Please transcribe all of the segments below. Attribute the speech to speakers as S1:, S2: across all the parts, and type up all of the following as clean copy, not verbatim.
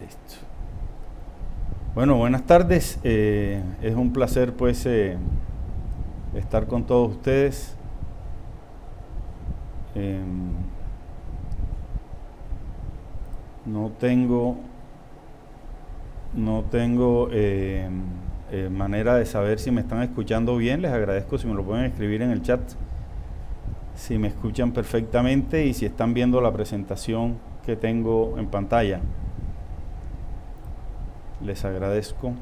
S1: Listo. Bueno, buenas tardes. Es un placer pues estar con todos ustedes. No tengo manera de saber si me están escuchando bien. Les agradezco si me lo pueden escribir en el chat, si me escuchan perfectamente y si están viendo la presentación que tengo en pantalla. Les agradezco.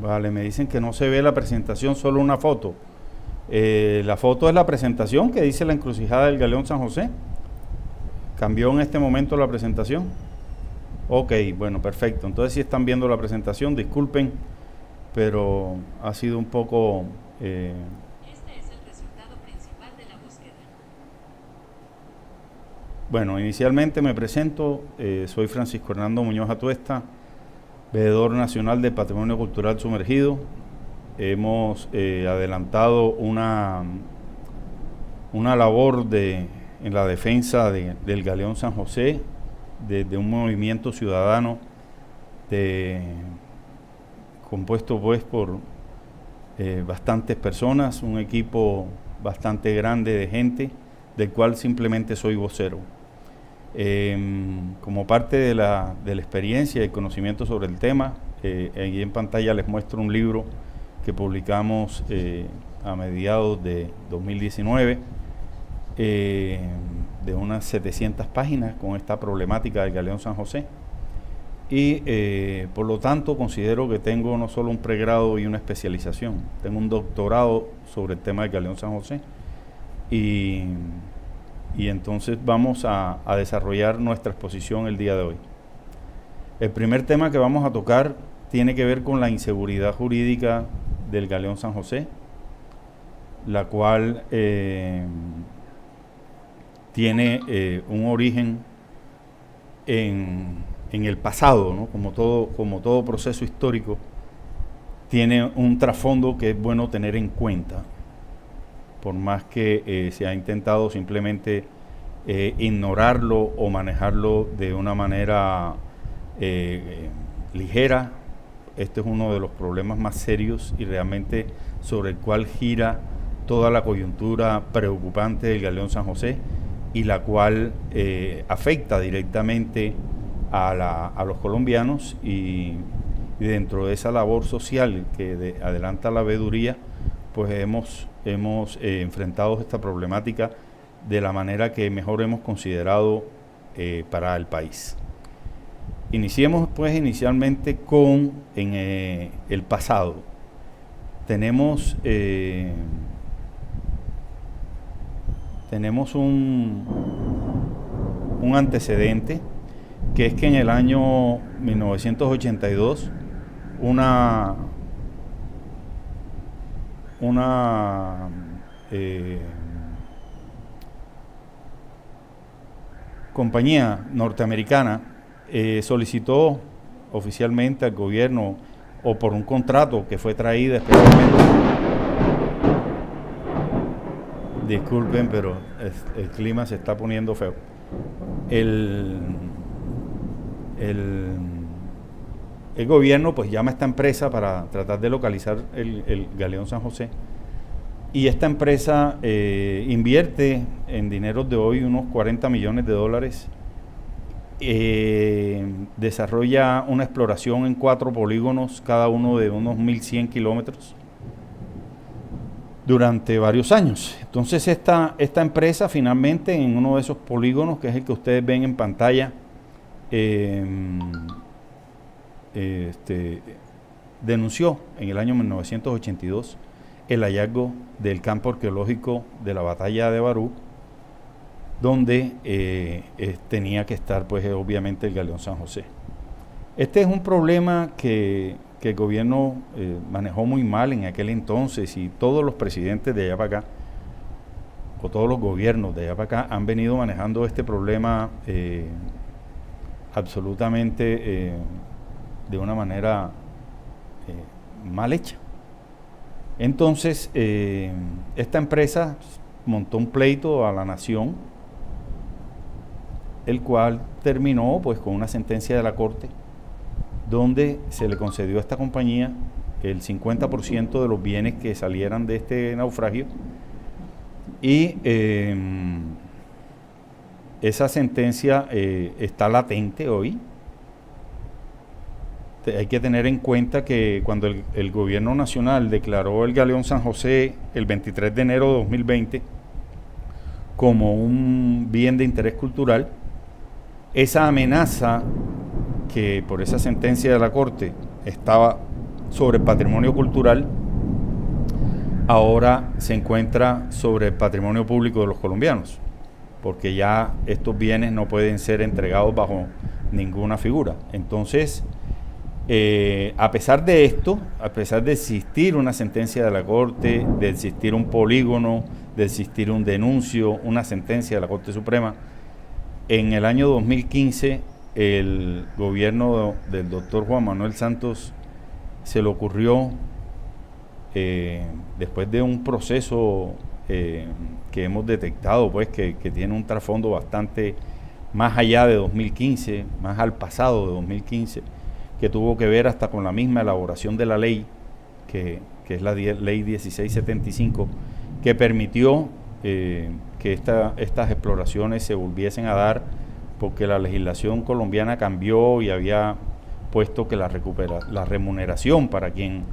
S1: Vale, me dicen que no se ve la presentación, solo una foto. La foto es la presentación que dice la encrucijada del Galeón San José. ¿Cambió en este momento la presentación? Ok, bueno, perfecto. Entonces si están viendo la presentación, disculpen, pero ha sido un poco...
S2: Este es el resultado principal de la búsqueda.
S1: Bueno, inicialmente me presento, soy Francisco Hernando Muñoz Atuesta, veedor nacional de Patrimonio Cultural Sumergido. Hemos adelantado una labor en la defensa del Galeón San José, de un movimiento ciudadano compuesto pues por bastantes personas, un equipo bastante grande de gente, del cual simplemente soy vocero. Como parte de la experiencia y el conocimiento sobre el tema, ahí en pantalla les muestro un libro que publicamos a mediados de 2019, de unas 700 páginas con esta problemática del Galeón San José. Y por lo tanto considero que tengo no solo un pregrado y una especialización, tengo un doctorado sobre el tema del Galeón San José. Y entonces vamos a desarrollar nuestra exposición el día de hoy. El primer tema que vamos a tocar tiene que ver con la inseguridad jurídica del Galeón San José, la cual tiene un origen en el pasado, ¿no? Como todo proceso histórico, tiene un trasfondo que es bueno tener en cuenta, por más que se ha intentado simplemente ignorarlo o manejarlo de una manera ligera. Este es uno de los problemas más serios y realmente sobre el cual gira toda la coyuntura preocupante del Galeón San José, y la cual afecta directamente a los colombianos, y dentro de esa labor social que adelanta la veeduría, pues hemos enfrentado esta problemática de la manera que mejor hemos considerado para el país. Iniciemos pues inicialmente con el pasado. Tenemos un antecedente, que es que en el año 1982 una compañía norteamericana solicitó oficialmente al gobierno, o por un contrato que fue traída especialmente. Disculpen, pero el clima se está poniendo feo. El gobierno pues llama a esta empresa para tratar de localizar el Galeón San José, y esta empresa invierte en dineros de hoy unos 40 millones de dólares, desarrolla una exploración en 4 polígonos, cada uno de unos 1.100 kilómetros, durante varios años. Entonces esta empresa finalmente en uno de esos polígonos, que es el que ustedes ven en pantalla, denunció en el año 1982 el hallazgo del campo arqueológico de la batalla de Barú, donde tenía que estar pues obviamente el galeón San José. Este es un problema que el gobierno manejó muy mal en aquel entonces, y todos los presidentes de allá para acá, o todos los gobiernos de allá para acá, han venido manejando este problema absolutamente de una manera mal hecha. Entonces, esta empresa montó un pleito a la nación, el cual terminó pues con una sentencia de la Corte, donde se le concedió a esta compañía el 50% de los bienes que salieran de este naufragio, y esa sentencia está latente hoy. Hay que tener en cuenta que cuando el gobierno nacional declaró el galeón San José el 23 de enero de 2020 como un bien de interés cultural, esa amenaza que por esa sentencia de la Corte estaba sobre el patrimonio cultural, ahora se encuentra sobre el patrimonio público de los colombianos, porque ya estos bienes no pueden ser entregados bajo ninguna figura. Entonces, a pesar de esto, a pesar de existir una sentencia de la Corte, de existir un polígono, de existir un denuncio, una sentencia de la Corte Suprema, en el año 2015 el gobierno del doctor Juan Manuel Santos se le ocurrió, después de un proceso que hemos detectado pues que tiene un trasfondo bastante más allá de 2015, más al pasado de 2015, que tuvo que ver hasta con la misma elaboración de la ley, que es la ley 1675, que permitió que estas exploraciones se volviesen a dar, porque la legislación colombiana cambió y había puesto que la remuneración para quien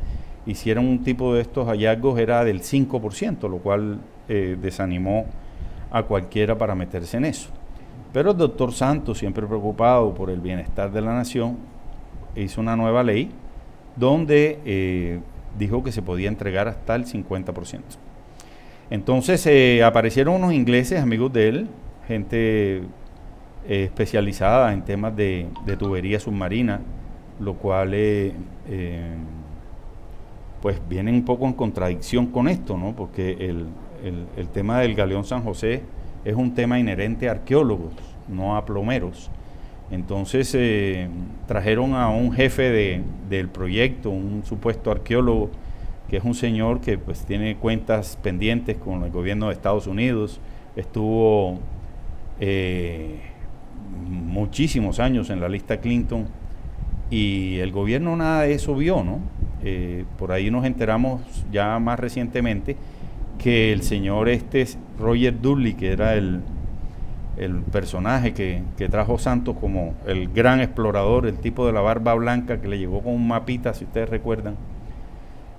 S1: hiciera un tipo de estos hallazgos era del 5%, lo cual desanimó a cualquiera para meterse en eso. Pero el doctor Santos, siempre preocupado por el bienestar de la nación, hizo una nueva ley donde dijo que se podía entregar hasta el 50%. Entonces aparecieron unos ingleses, amigos de él, gente especializada en temas de tubería submarina, lo cual pues viene un poco en contradicción con esto, ¿no? Porque el tema del galeón San José es un tema inherente a arqueólogos, no a plomeros. Entonces trajeron a un jefe del proyecto, un supuesto arqueólogo, que es un señor que pues tiene cuentas pendientes con el gobierno de Estados Unidos, estuvo muchísimos años en la lista Clinton, y el gobierno nada de eso vio, ¿no? Por ahí nos enteramos ya más recientemente que el señor Roger Dudley, que era el personaje que trajo Santos como el gran explorador, el tipo de la barba blanca que le llegó con un mapita, si ustedes recuerdan,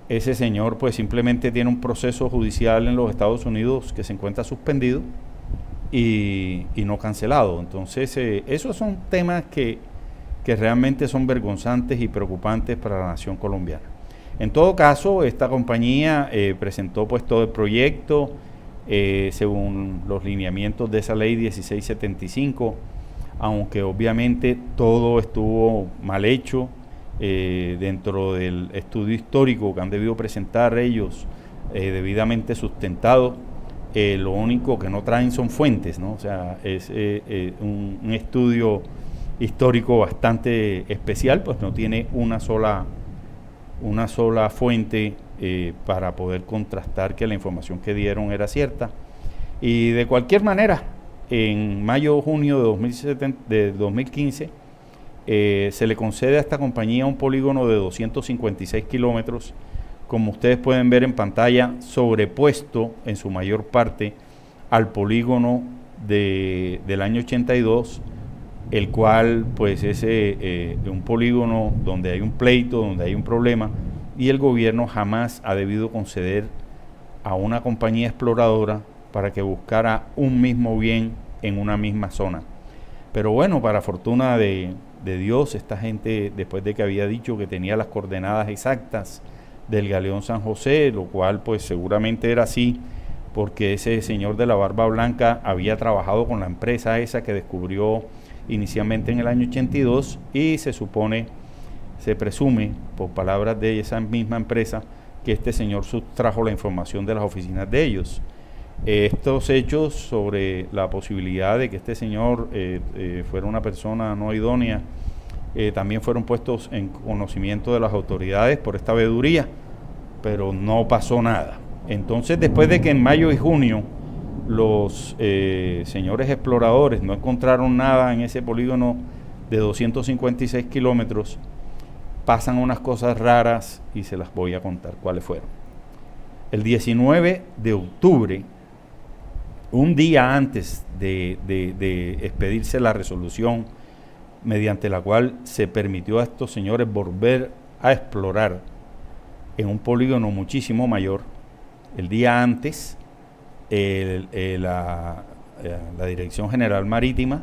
S1: ese señor pues simplemente tiene un proceso judicial en los Estados Unidos que se encuentra suspendido y no cancelado. Entonces esos son temas que realmente son vergonzantes y preocupantes para la nación colombiana. En todo caso, esta compañía presentó pues todo el proyecto según los lineamientos de esa ley 1675, aunque obviamente todo estuvo mal hecho dentro del estudio histórico que han debido presentar ellos, debidamente sustentado. Lo único que no traen son fuentes, ¿no? O sea, es un estudio histórico bastante especial, pues no tiene una sola fuente para poder contrastar que la información que dieron era cierta. Y de cualquier manera, en mayo o junio de 2015 se le concede a esta compañía un polígono de 256 kilómetros, como ustedes pueden ver en pantalla, sobrepuesto en su mayor parte al polígono del año 82, el cual pues es un polígono donde hay un pleito, donde hay un problema, y el gobierno jamás ha debido conceder a una compañía exploradora para que buscara un mismo bien en una misma zona. Pero bueno, para fortuna de Dios, esta gente, después de que había dicho que tenía las coordenadas exactas del galeón San José, lo cual pues seguramente era así, porque ese señor de la barba blanca había trabajado con la empresa esa que descubrió inicialmente en el año 82, y se presume, por palabras de esa misma empresa, que este señor sustrajo la información de las oficinas de ellos. Estos hechos sobre la posibilidad de que este señor fuera una persona no idónea también fueron puestos en conocimiento de las autoridades por esta veeduría, pero no pasó nada. Entonces, después de que en mayo y junio los señores exploradores no encontraron nada en ese polígono de 256 kilómetros, pasan unas cosas raras y se las voy a contar cuáles fueron. El 19 de octubre, un día antes de expedirse la resolución mediante la cual se permitió a estos señores volver a explorar en un polígono muchísimo mayor, el día antes la Dirección General Marítima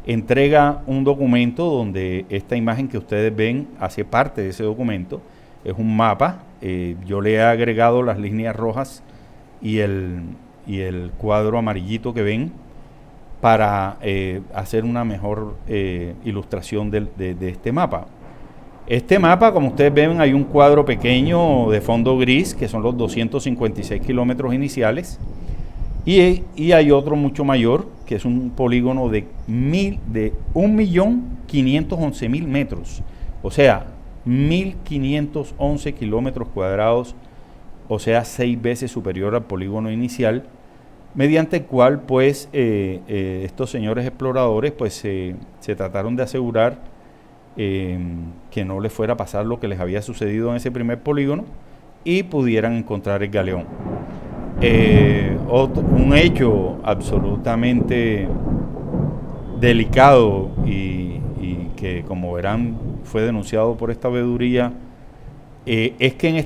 S1: entrega un documento donde esta imagen que ustedes ven hace parte de ese documento. Es un mapa, yo le he agregado las líneas rojas y el cuadro amarillito que ven para hacer una mejor ilustración de este mapa. Este mapa, como ustedes ven, hay un cuadro pequeño de fondo gris, que son los 256 kilómetros iniciales, y hay otro mucho mayor, que es un polígono de 1.511.000 metros, o sea, 1.511 kilómetros cuadrados, o sea, 6 veces superior al polígono inicial, mediante el cual pues estos señores exploradores pues se trataron de asegurar que no les fuera a pasar lo que les había sucedido en ese primer polígono y pudieran encontrar el galeón. Un hecho absolutamente delicado y que, como verán, fue denunciado por esta veeduría, es que en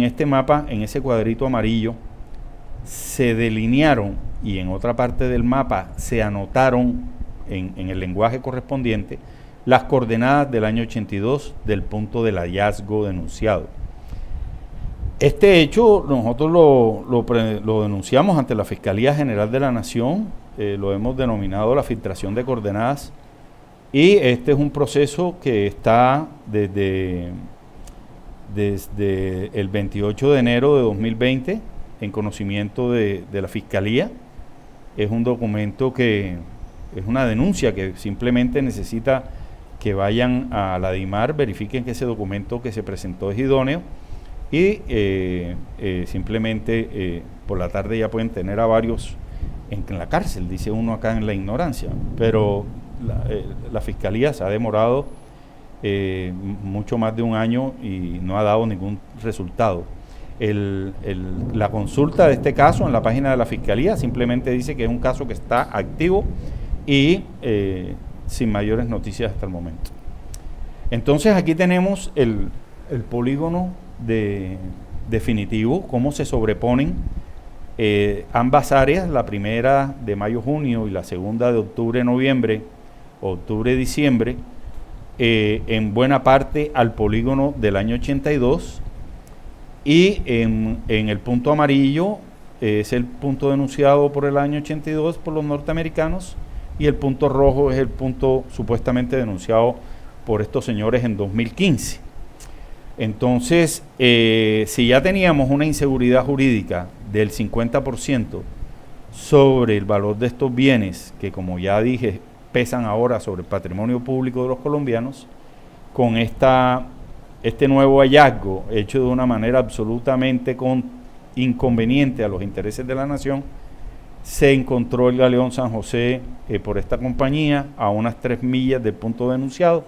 S1: este mapa, en ese cuadrito amarillo, se delinearon y en otra parte del mapa se anotaron en el lenguaje correspondiente las coordenadas del año 82 del punto del hallazgo denunciado. Este hecho nosotros lo denunciamos ante la Fiscalía General de la Nación, lo hemos denominado la filtración de coordenadas, y este es un proceso que está desde el 28 de enero de 2020 en conocimiento de la Fiscalía. Es un documento que es una denuncia que simplemente necesita que vayan a la DIMAR, verifiquen que ese documento que se presentó es idóneo y simplemente por la tarde ya pueden tener a varios en la cárcel, dice uno acá en la ignorancia, pero la Fiscalía se ha demorado mucho más de un año y no ha dado ningún resultado. La consulta de este caso en la página de la Fiscalía simplemente dice que es un caso que está activo y sin mayores noticias hasta el momento. Entonces aquí tenemos el polígono definitivo, cómo se sobreponen ambas áreas, la primera de mayo-junio y la segunda de octubre-noviembre, octubre-diciembre, en buena parte al polígono del año 82, y en el punto amarillo es el punto denunciado por el año 82 por los norteamericanos, y el punto rojo es el punto supuestamente denunciado por estos señores en 2015. Entonces, si ya teníamos una inseguridad jurídica del 50% sobre el valor de estos bienes, que como ya dije, pesan ahora sobre el patrimonio público de los colombianos, con este nuevo hallazgo hecho de una manera absolutamente inconveniente a los intereses de la nación, se encontró el galeón San José por esta compañía a unas 3 millas del punto denunciado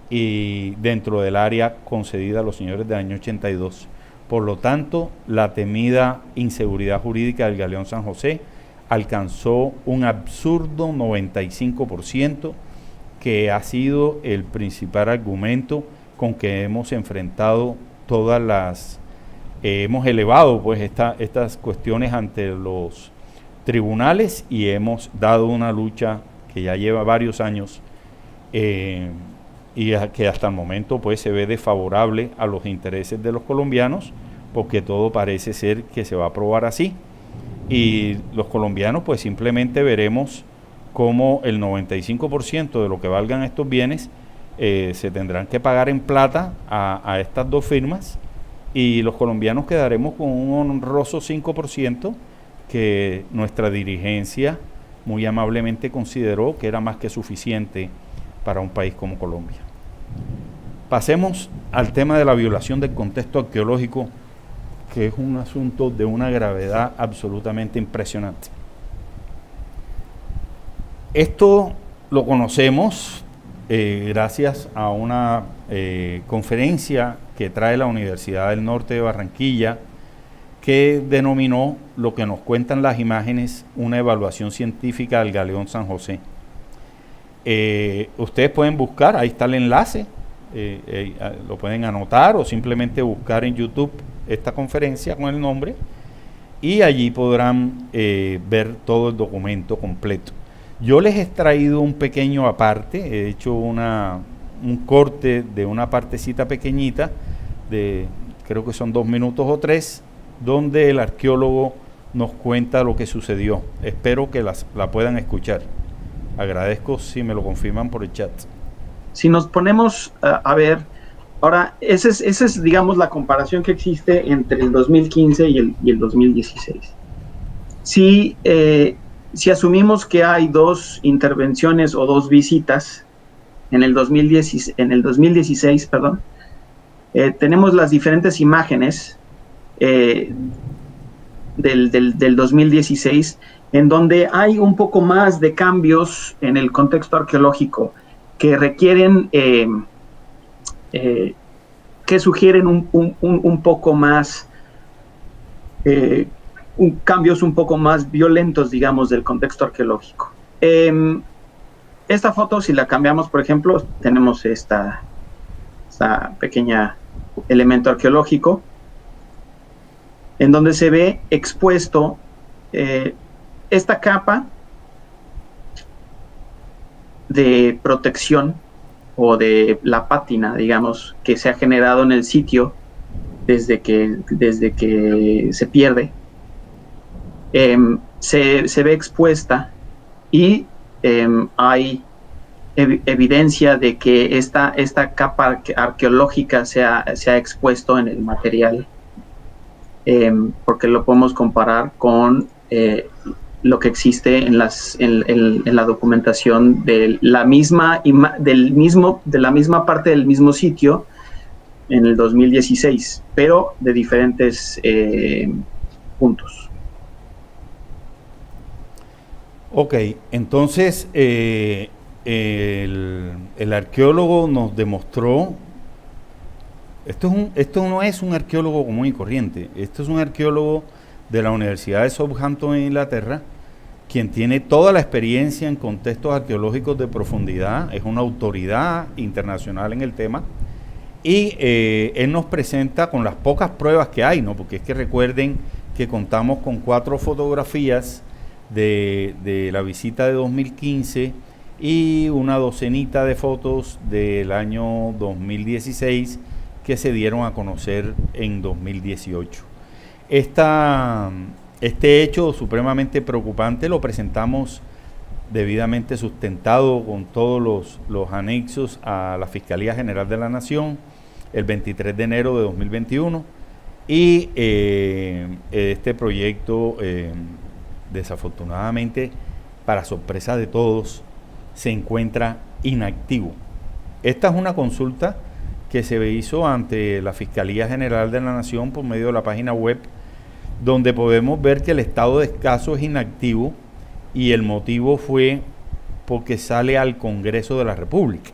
S1: y dentro del área concedida a los señores del año 82. Por lo tanto, la temida inseguridad jurídica del galeón San José alcanzó un absurdo 95%, que ha sido el principal argumento con que hemos enfrentado todas hemos elevado pues estas cuestiones ante los tribunales y hemos dado una lucha que ya lleva varios años y que hasta el momento pues se ve desfavorable a los intereses de los colombianos, porque todo parece ser que se va a aprobar así, y los colombianos pues simplemente veremos cómo el 95% de lo que valgan estos bienes se tendrán que pagar en plata a estas dos firmas, y los colombianos quedaremos con un honroso 5% que nuestra dirigencia muy amablemente consideró que era más que suficiente para un país como Colombia. Pasemos al tema de la violación del contexto arqueológico, que es un asunto de una gravedad absolutamente impresionante. Esto lo conocemos gracias a una conferencia que trae la Universidad del Norte de Barranquilla, que denominó lo que nos cuentan las imágenes, una evaluación científica del Galeón San José. Ustedes pueden buscar, ahí está el enlace, lo pueden anotar o simplemente buscar en YouTube esta conferencia con el nombre y allí podrán ver todo el documento completo. Yo les he traído un pequeño aparte, he hecho un corte de una partecita pequeñita, creo que son 2 minutos o 3, donde el arqueólogo nos cuenta lo que sucedió. Espero que la puedan escuchar. Agradezco si me lo confirman por el chat.
S3: Si nos ponemos a ver, ahora, esa es, digamos, la comparación que existe entre el 2015 y el 2016. Si asumimos que hay 2 intervenciones o 2 visitas en el 2016, perdón, tenemos las diferentes imágenes del 2016, en donde hay un poco más de cambios en el contexto arqueológico que requieren, que sugieren un poco más, cambios un poco más violentos, digamos, del contexto arqueológico. Esta foto, si la cambiamos, por ejemplo, tenemos esta pequeña elemento arqueológico, en donde se ve expuesto esta capa de protección o de la pátina, digamos, que se ha generado en el sitio desde que se pierde, se ve expuesta y hay evidencia de que esta capa arqueológica se ha expuesto en el material, porque lo podemos comparar con lo que existe en la documentación de la misma parte del mismo sitio en el 2016, pero de diferentes puntos.
S1: Ok, entonces el arqueólogo nos demostró, esto no es un arqueólogo común y corriente, esto es un arqueólogo de la Universidad de Southampton en Inglaterra, quien tiene toda la experiencia en contextos arqueológicos de profundidad, es una autoridad internacional en el tema, y él nos presenta con las pocas pruebas que hay, ¿no? Porque es que recuerden que contamos con 4 fotografías de la visita de 2015 y una docenita de fotos del año 2016 que se dieron a conocer en 2018. Este hecho supremamente preocupante lo presentamos debidamente sustentado con todos los anexos a la Fiscalía General de la Nación el 23 de enero de 2021 y este proyecto desafortunadamente, para sorpresa de todos, se encuentra inactivo. Esta es una consulta que se hizo ante la Fiscalía General de la Nación por medio de la página web, donde podemos ver que el estado de caso es inactivo y el motivo fue porque sale al Congreso de la República.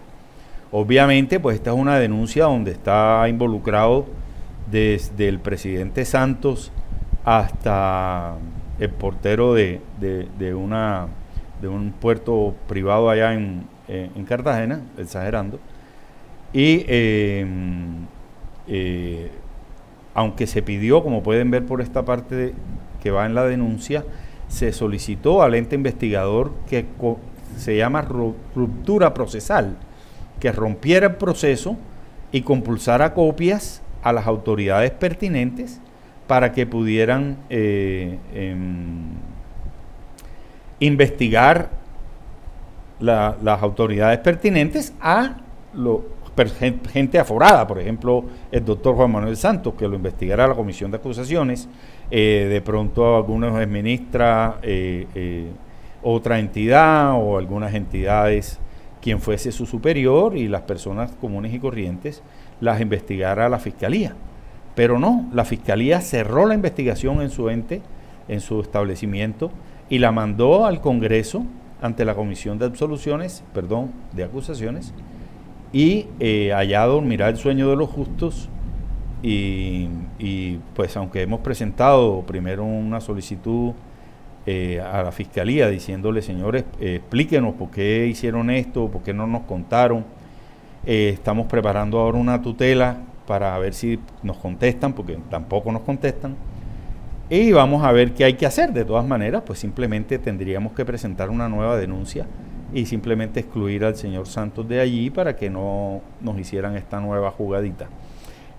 S1: Obviamente, pues esta es una denuncia donde está involucrado desde el presidente Santos hasta el portero de un puerto privado allá en Cartagena, exagerando, y aunque se pidió, como pueden ver por esta parte que va en la denuncia, se solicitó al ente investigador que se llama ruptura procesal, que rompiera el proceso y compulsara copias a las autoridades pertinentes para que pudieran investigar las autoridades pertinentes a gente aforada, por ejemplo, el doctor Juan Manuel Santos, que lo investigara la Comisión de Acusaciones, de pronto algunos administra otra entidad o algunas entidades, quien fuese su superior, y las personas comunes y corrientes las investigara la Fiscalía. Pero no, la Fiscalía cerró la investigación en su ente, en su establecimiento, y la mandó al Congreso ante la Comisión de Acusaciones, y allá dormirá el sueño de los justos. Y pues aunque hemos presentado primero una solicitud a la Fiscalía diciéndole, señores, explíquenos por qué hicieron esto, por qué no nos contaron, estamos preparando ahora una tutela para ver si nos contestan, porque tampoco nos contestan, y vamos a ver qué hay que hacer. De todas maneras, pues simplemente tendríamos que presentar una nueva denuncia y simplemente excluir al señor Santos de allí para que no nos hicieran esta nueva jugadita.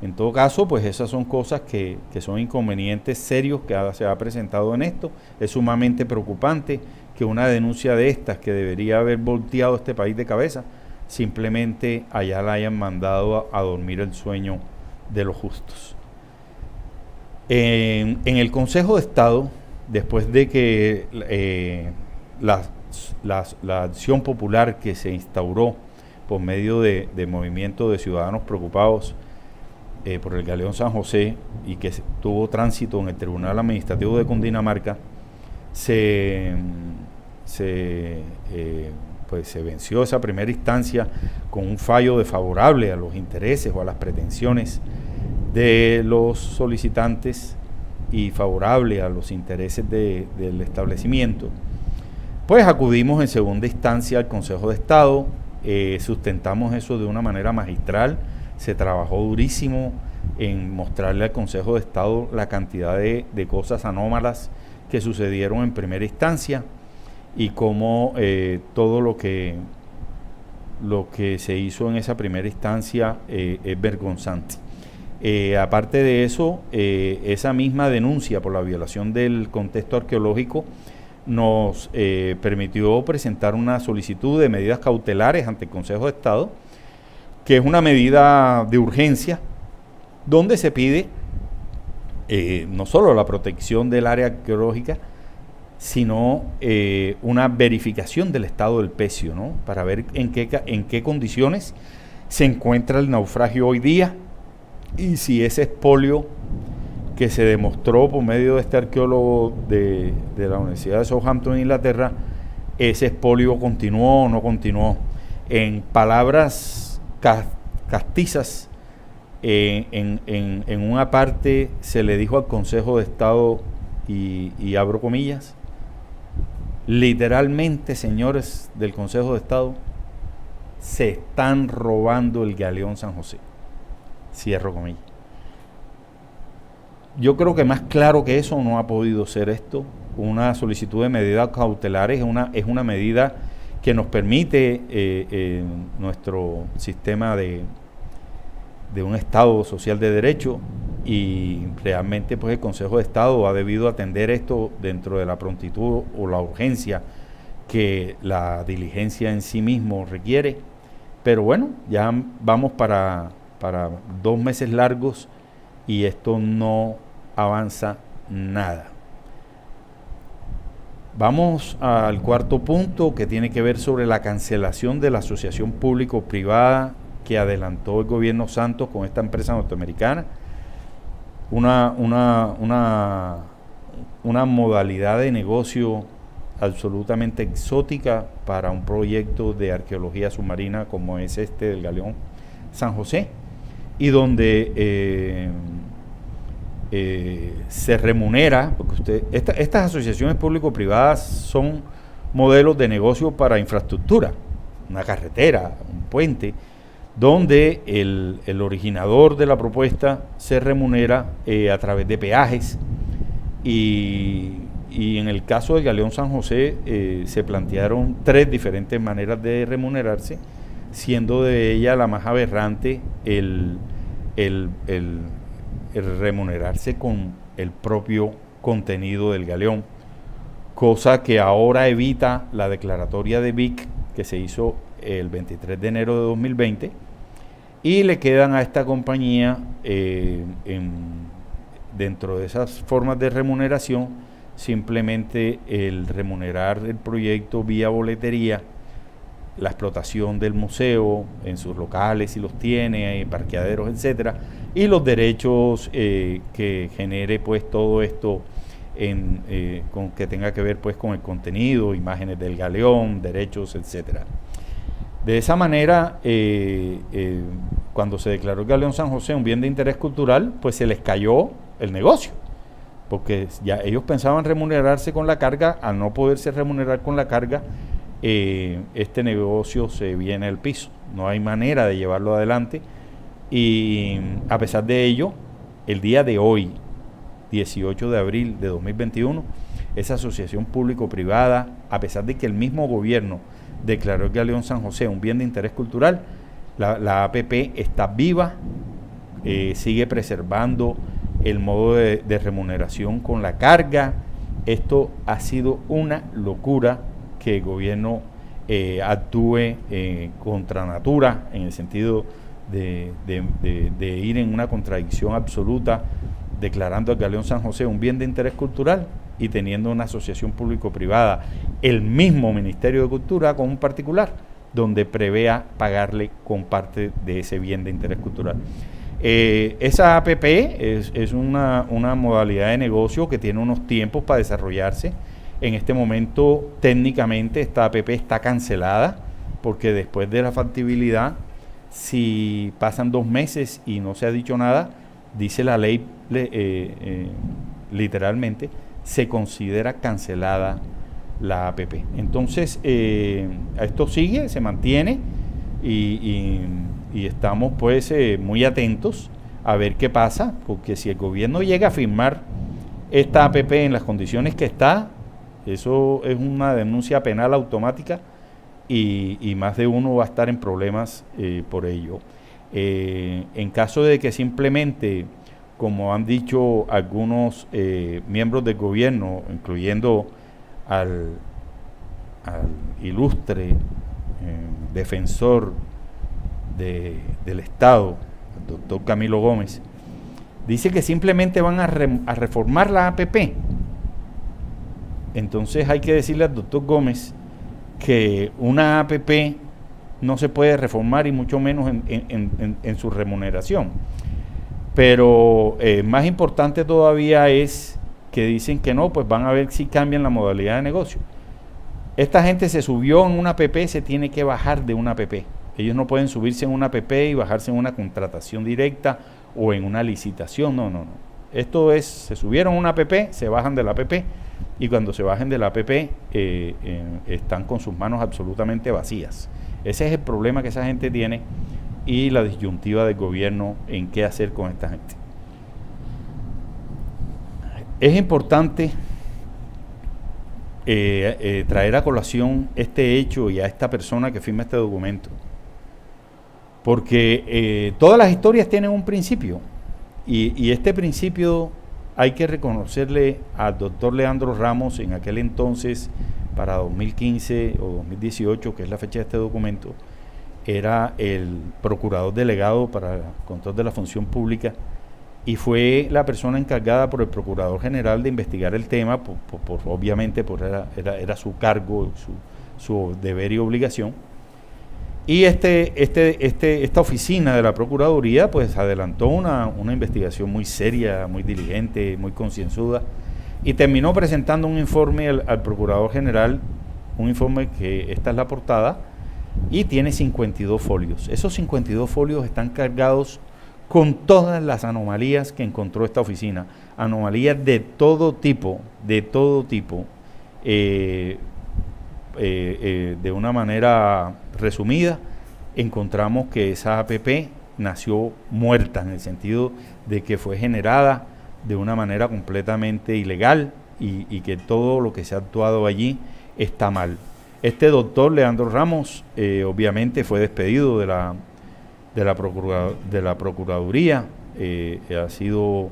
S1: En todo caso, pues esas son cosas que son inconvenientes serios que se ha presentado en esto. Es sumamente preocupante que una denuncia de estas, que debería haber volteado este país de cabeza, simplemente allá la hayan mandado a dormir el sueño de los justos. En el Consejo de Estado, después de que la acción popular que se instauró por medio de movimiento de ciudadanos preocupados por el Galeón San José, y que tuvo tránsito en el Tribunal Administrativo de Cundinamarca, se venció esa primera instancia con un fallo desfavorable a los intereses o a las pretensiones de los solicitantes y favorable a los intereses del establecimiento. Pues acudimos en segunda instancia al Consejo de Estado, sustentamos eso de una manera magistral, se trabajó durísimo en mostrarle al Consejo de Estado la cantidad de cosas anómalas que sucedieron en primera instancia y cómo todo lo que se hizo en esa primera instancia es vergonzante. Aparte de eso, esa misma denuncia por la violación del contexto arqueológico nos permitió presentar una solicitud de medidas cautelares ante el Consejo de Estado, que es una medida de urgencia, donde se pide no solo la protección del área arqueológica, sino una verificación del estado del pecio, ¿no? Para ver en qué condiciones se encuentra el naufragio hoy día, y si ese expolio que se demostró por medio de este arqueólogo de la Universidad de Southampton, Inglaterra, ese expolio continuó o no continuó. En palabras castizas, en una parte se le dijo al Consejo de Estado, y abro comillas, literalmente, señores del Consejo de Estado, se están robando el Galeón San José. Cierro comillas. Yo creo que más claro que eso no ha podido ser esto. Una solicitud de medidas cautelares es una medida que nos permite nuestro sistema de un Estado social de derecho, y realmente pues el Consejo de Estado ha debido atender esto dentro de la prontitud o la urgencia que la diligencia en sí mismo requiere. Pero bueno, ya vamos para 2 meses largos y esto no avanza nada. Vamos al cuarto punto, que tiene que ver sobre la cancelación de la asociación público-privada que adelantó el gobierno Santos con esta empresa norteamericana. Una modalidad de negocio absolutamente exótica para un proyecto de arqueología submarina como es este del Galeón San José, y donde se remunera, porque estas asociaciones público-privadas son modelos de negocio para infraestructura, una carretera, un puente, donde el originador de la propuesta se remunera a través de peajes, y en el caso del Galeón San José se plantearon 3 diferentes maneras de remunerarse, siendo de ella la más aberrante el remunerarse con el propio contenido del galeón, cosa que ahora evita la declaratoria de BIC que se hizo el 23 de enero de 2020, y le quedan a esta compañía dentro de esas formas de remuneración simplemente el remunerar el proyecto vía boletería, la explotación del museo en sus locales si los tiene, parqueaderos, etcétera, y los derechos que genere pues todo esto con que tenga que ver pues con el contenido, imágenes del galeón, derechos, etcétera. De esa manera, cuando se declaró el Galeón San José un bien de interés cultural, pues se les cayó el negocio, porque ya ellos pensaban remunerarse con la carga. Al no poderse remunerar con la carga, este negocio se viene al piso, no hay manera de llevarlo adelante, y a pesar de ello, el día de hoy, 18 de abril de 2021, esa asociación público-privada, a pesar de que el mismo gobierno declaró el Galeón San José un bien de interés cultural, la APP está viva, sigue preservando el modo de remuneración con la carga. Esto ha sido una locura, que el gobierno actúe contra natura, en el sentido de ir en una contradicción absoluta, declarando al Galeón San José un bien de interés cultural y teniendo una asociación público-privada, el mismo Ministerio de Cultura, con un particular, donde prevea pagarle con parte de ese bien de interés cultural. Esa APP es una modalidad de negocio que tiene unos tiempos para desarrollarse. En este momento, técnicamente, esta APP está cancelada, porque después de la factibilidad, si pasan 2 meses y no se ha dicho nada, dice la ley literalmente, se considera cancelada la APP. Entonces, esto sigue, se mantiene, y estamos pues muy atentos a ver qué pasa, porque si el gobierno llega a firmar esta APP en las condiciones que está, eso es una denuncia penal automática, y más de uno va a estar en problemas por ello. En caso de que simplemente, como han dicho algunos miembros del gobierno, incluyendo al ilustre defensor del Estado, el doctor Camilo Gómez, dice que simplemente van a reformar la APP. Entonces hay que decirle al doctor Gómez que una APP no se puede reformar, y mucho menos en su remuneración. Pero más importante todavía es que dicen que no, pues van a ver si cambian la modalidad de negocio. Esta gente se subió en una APP, se tiene que bajar de una APP. Ellos no pueden subirse en una APP y bajarse en una contratación directa o en una licitación. No. Esto es, se subieron a una APP, se bajan de la APP, y cuando se bajen de la APP están con sus manos absolutamente vacías. Ese es el problema que esa gente tiene, y la disyuntiva del gobierno en qué hacer con esta gente. Es importante traer a colación este hecho y a esta persona que firma este documento, porque todas las historias tienen un principio, y este principio hay que reconocerle al doctor Leandro Ramos, en aquel entonces, para 2015 o 2018, que es la fecha de este documento, era el procurador delegado para el control de la función pública, y fue la persona encargada por el procurador general de investigar el tema, obviamente era su cargo, su deber y obligación. Y esta oficina de la Procuraduría pues adelantó una investigación muy seria, muy diligente, muy concienzuda, y terminó presentando un informe al Procurador General, un informe que esta es la portada, y tiene 52 folios. Esos 52 folios están cargados con todas las anomalías que encontró esta oficina, anomalías de todo tipo, de una manera resumida. encontramos que esa APP nació muerta, en el sentido de que fue generada de una manera completamente ilegal y que todo lo que se ha actuado allí está mal. Este doctor Leandro Ramos obviamente fue despedido de la Procuraduría, ha sido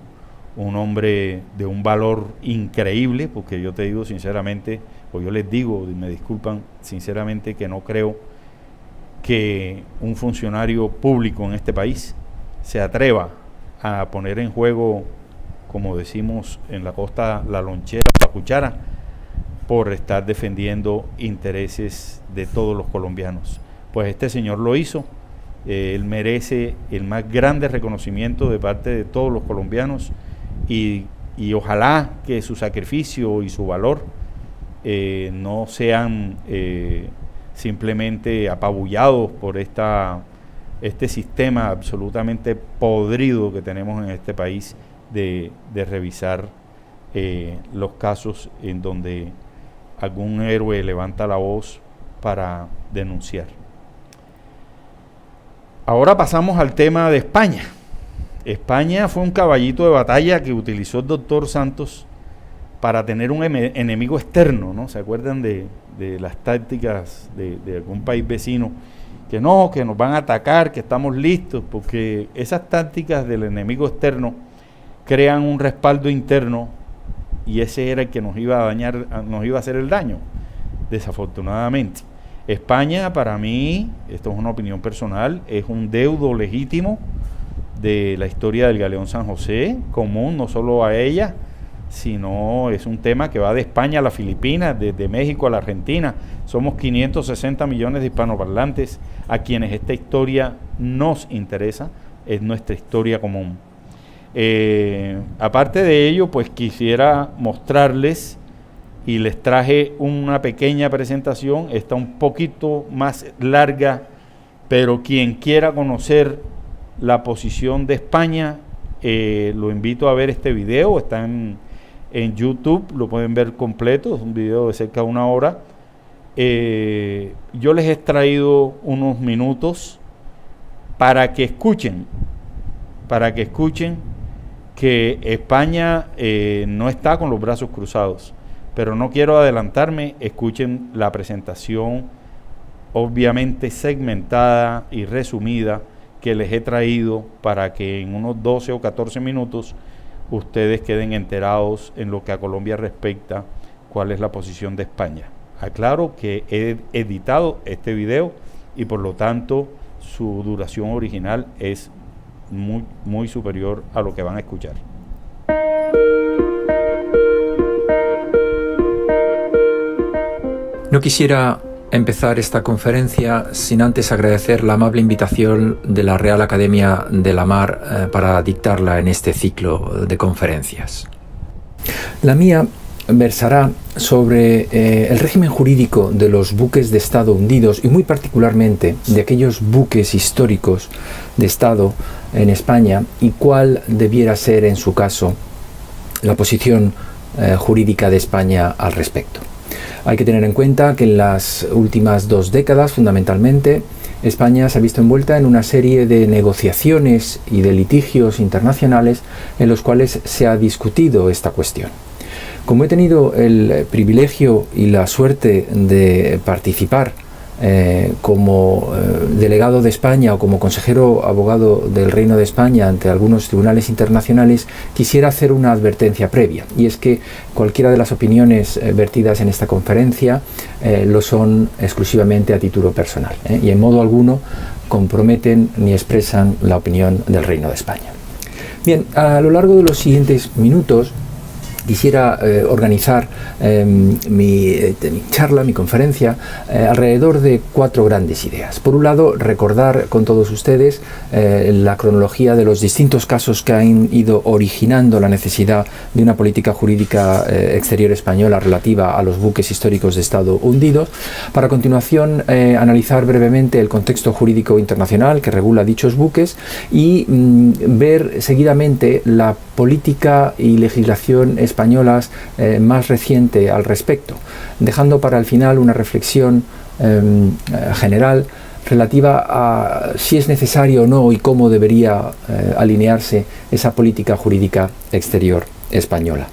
S1: un hombre de un valor increíble, porque yo te digo sinceramente, o yo les digo, me disculpan sinceramente, que no creo que un funcionario público en este país se atreva a poner en juego, como decimos en la costa, la lonchera o la cuchara, por estar defendiendo intereses de todos los colombianos. Pues este señor lo hizo, él merece el más grande reconocimiento de parte de todos los colombianos y ojalá que su sacrificio y su valor no sean simplemente apabullados por este sistema absolutamente podrido que tenemos en este país de revisar los casos en donde algún héroe levanta la voz para denunciar. Ahora pasamos al tema de España. España fue un caballito de batalla que utilizó el doctor Santos para tener un enemigo externo, ¿no? ¿Se acuerdan de las tácticas de algún país vecino? Que no, que nos van a atacar, que estamos listos, porque esas tácticas del enemigo externo crean un respaldo interno y ese era el que nos iba a dañar, nos iba a hacer el daño, desafortunadamente. España, para mí, esto es una opinión personal, es un deudo legítimo de la historia del Galeón San José, común no solo a ella, sino es un tema que va de España a las Filipinas, desde México a la Argentina. Somos 560 millones de hispanoparlantes a quienes esta historia nos interesa, es nuestra historia común. Aparte de ello, pues quisiera mostrarles, y les traje una pequeña presentación, está un poquito más larga, pero quien quiera conocer la posición de España, lo invito a ver este video, está en YouTube, lo pueden ver completo, es un video de cerca de 1 hora. Yo les he traído unos minutos para que escuchen que España no está con los brazos cruzados, pero no quiero adelantarme. Escuchen la presentación, obviamente segmentada y resumida, que les he traído para que en unos 12 o 14 minutos ustedes queden enterados en lo que a Colombia respecta, cuál es la posición de España. Aclaro que he editado este video y por lo tanto su duración original es muy superior a lo que van a escuchar.
S4: No quisiera empezar esta conferencia sin antes agradecer la amable invitación de la Real Academia de la Mar para dictarla en este ciclo de conferencias. La mía versará sobre el régimen jurídico de los buques de Estado hundidos y muy particularmente de aquellos buques históricos de Estado en España y cuál debiera ser en su caso la posición jurídica de España al respecto. Hay que tener en cuenta que en las últimas 2 décadas, fundamentalmente, España se ha visto envuelta en una serie de negociaciones y de litigios internacionales en los cuales se ha discutido esta cuestión. Como he tenido el privilegio y la suerte de participar como delegado de España o como consejero abogado del Reino de España ante algunos tribunales internacionales, quisiera hacer una advertencia previa, y es que cualquiera de las opiniones vertidas en esta conferencia lo son exclusivamente a título personal y en modo alguno comprometen ni expresan la opinión del Reino de España. Bien, a lo largo de los siguientes minutos quisiera organizar mi charla, mi conferencia, alrededor de 4 grandes ideas. Por un lado, recordar con todos ustedes la cronología de los distintos casos que han ido originando la necesidad de una política jurídica exterior española relativa a los buques históricos de Estado hundidos. Para a continuación analizar brevemente el contexto jurídico internacional que regula dichos buques y ver seguidamente la política y legislación españolas más reciente al respecto, dejando para el final una reflexión general relativa a si es necesario o no y cómo debería alinearse esa política jurídica exterior española.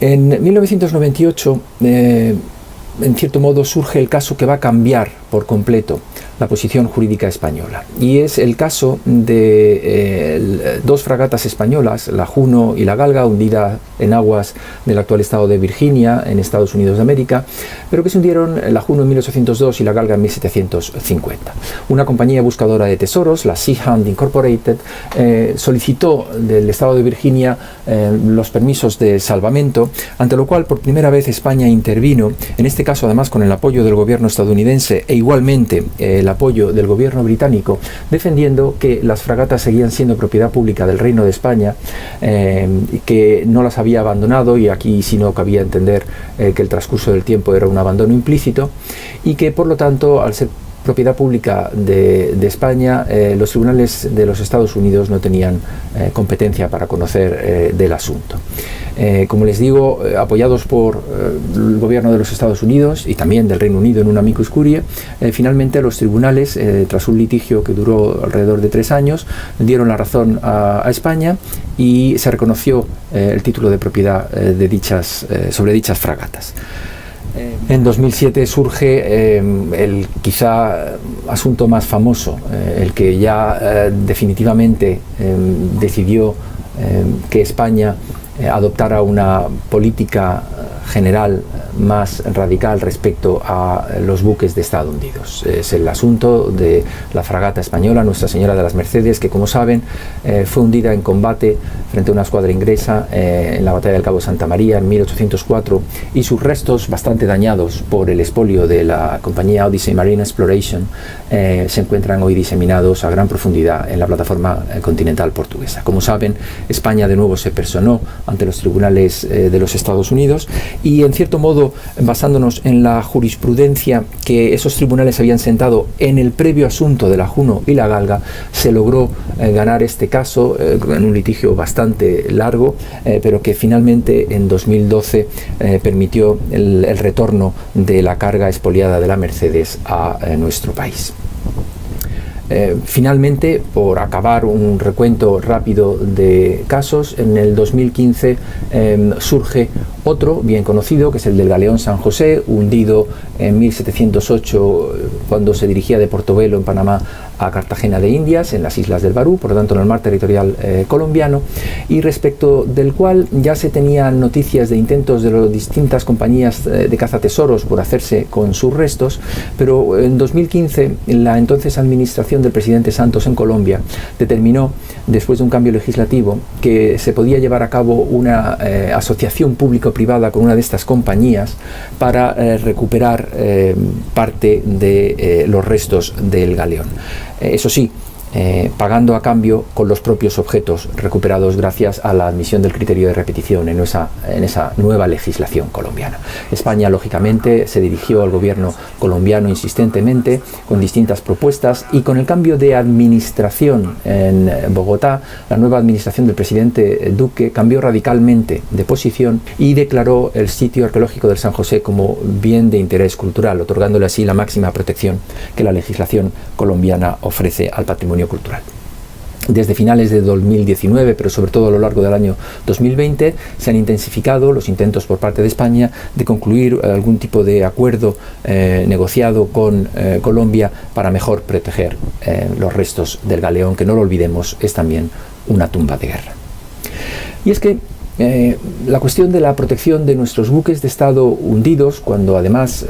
S4: En 1998, en cierto modo, surge el caso que va a cambiar por completo la posición jurídica española, y es el caso de dos fragatas españolas, la Juno y la Galga, hundidas en aguas del actual estado de Virginia, en Estados Unidos de América, pero que se hundieron, la Juno en 1802 y la Galga en 1750. Una compañía buscadora de tesoros, la Sea Hunt Incorporated, solicitó del estado de Virginia los permisos de salvamento, ante lo cual por primera vez España intervino, en este caso además con el apoyo del gobierno estadounidense e igualmente el apoyo del gobierno británico, defendiendo que las fragatas seguían siendo propiedad pública del Reino de España, que no las había abandonado, y aquí sí no cabía entender que el transcurso del tiempo era un abandono implícito, y que por lo tanto, al ser propiedad pública de España, los tribunales de los Estados Unidos no tenían competencia para conocer del asunto. Como les digo, apoyados por el gobierno de los Estados Unidos y también del Reino Unido en un amicus curiae, finalmente los tribunales, tras un litigio que duró alrededor de 3 años, dieron la razón a España y se reconoció el título de propiedad sobre dichas fragatas. En 2007 surge el quizá asunto más famoso, el que ya definitivamente decidió que España adoptara una política general más radical respecto a los buques de Estado hundidos. Es el asunto de la fragata española Nuestra Señora de las Mercedes, que, como saben, fue hundida en combate frente a una escuadra inglesa en la batalla del Cabo Santa María en 1804, y sus restos, bastante dañados por el expolio de la compañía Odyssey Marine Exploration, se encuentran hoy diseminados a gran profundidad en la plataforma continental portuguesa. Como saben, España de nuevo se personó ante los tribunales de los Estados Unidos, y en cierto modo, basándonos en la jurisprudencia que esos tribunales habían sentado en el previo asunto de la Juno y la Galga, se logró ganar este caso en un litigio bastante largo, pero que finalmente en 2012 permitió el retorno de la carga expoliada de la Mercedes a nuestro país. Finalmente, por acabar un recuento rápido de casos, en el 2015 surge otro bien conocido, que es el del galeón San José, hundido en 1708 cuando se dirigía de Portobelo, en Panamá, a Cartagena de Indias, en las islas del Barú, por lo tanto en el mar territorial colombiano, y respecto del cual ya se tenían noticias de intentos de las distintas compañías de cazatesoros por hacerse con sus restos, pero en 2015 la entonces administración del presidente Santos en Colombia determinó, después de un cambio legislativo, que se podía llevar a cabo una asociación público-privada con una de estas compañías para recuperar parte de los restos del galeón. Eso sí, pagando a cambio con los propios objetos recuperados gracias a la admisión del criterio de repetición en esa nueva legislación colombiana. España, lógicamente, se dirigió al gobierno colombiano insistentemente con distintas propuestas, y con el cambio de administración en Bogotá, la nueva administración del presidente Duque cambió radicalmente de posición y declaró el sitio arqueológico del San José como bien de interés cultural, otorgándole así la máxima protección que la legislación colombiana ofrece al patrimonio cultural. Desde finales de 2019, pero sobre todo a lo largo del año 2020, se han intensificado los intentos por parte de España de concluir algún tipo de acuerdo negociado con Colombia para mejor proteger los restos del galeón, que no lo olvidemos, es también una tumba de guerra. Y es que la cuestión de la protección de nuestros buques de Estado hundidos, cuando además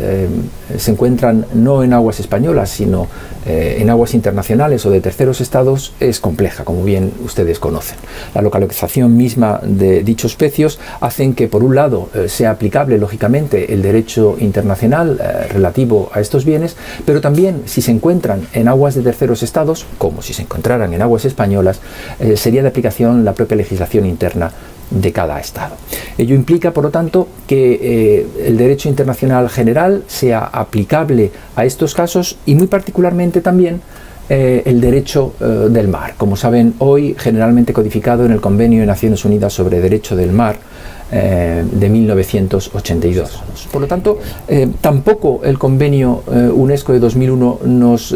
S4: se encuentran no en aguas españolas, sino en aguas internacionales o de terceros estados, es compleja, como bien ustedes conocen. La localización misma de dichos pecios hacen que, por un lado, sea aplicable, lógicamente, el derecho internacional relativo a estos bienes, pero también, si se encuentran en aguas de terceros estados, como si se encontraran en aguas españolas, sería de aplicación la propia legislación interna de cada estado. Ello implica, por lo tanto, que el derecho internacional general sea aplicable a estos casos, y muy particularmente también el derecho del mar. Como saben, hoy generalmente codificado en el Convenio de Naciones Unidas sobre Derecho del Mar, de 1982. Por lo tanto, tampoco el convenio UNESCO de 2001 nos